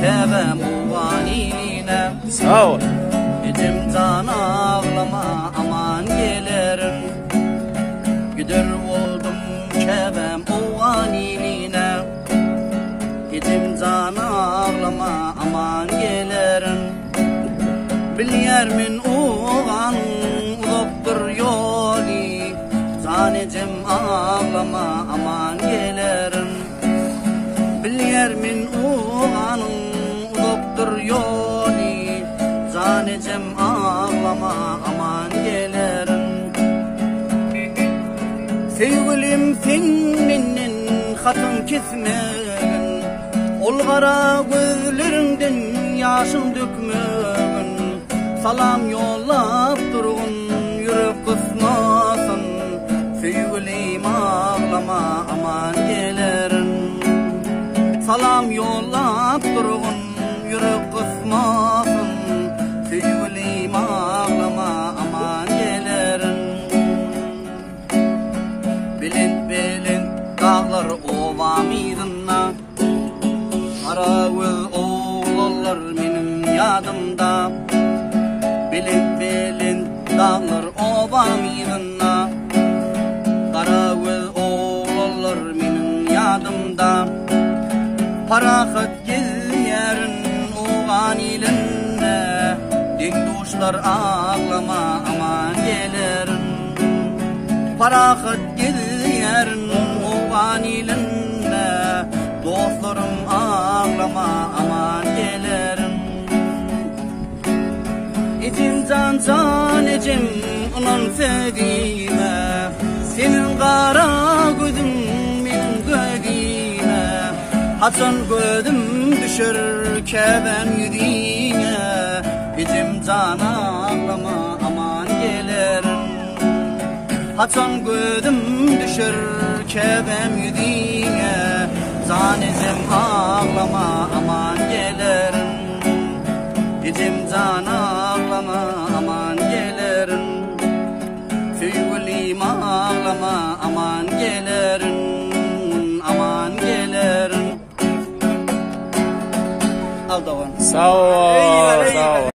kebem uvanine. Sağ ol. Ecemcan ağlama aman gelirim. Güdür oldum kebem uvanine. Ecemcan ağlama aman gelirim. Bilyermin uğan uzakdır yoli. Zanecem ağlama aman gelirim. Bilyermin uğanın uzakdır yoli. Zanecem ağlama aman gelirim. Sevgilim senin hatın kesmegin. Ol kara gözlerinden yaşın dökmegin. Salam yollap durgun yürek kısmasın. Sevgilim ağlama aman gelirim. Salam yollap durgun yürek kısmasın. Sevgilim ağlama aman gelirim. Bilin bilin dağlar ovamidinna. Kara göz oğullar benim yadımda. Bilin bilin dağlar ovamidinna. Kara göz oğullar benim yadımda. Parahat geliyerin oğan ilinne. Dengduşlar ağlama aman gelirin. Parahat geliyerin oğan ilinne. Dostlarım ağlama aman gelirin. Ecim can can ecim ulan sevdiğime. Senin kara gözün benim göğdime. Haçan gözüm düşür keben yüreğine. Ecim can ağlama aman gelirin. Haçan gözüm düşür keben yüreğine. Zanecem ağlama aman gelirin. Ecim can ağlama aman gelirin. Sevgilim ağlama aman gelirin. Aman gelirin. Al da var. Sağ ol. Sağ ol.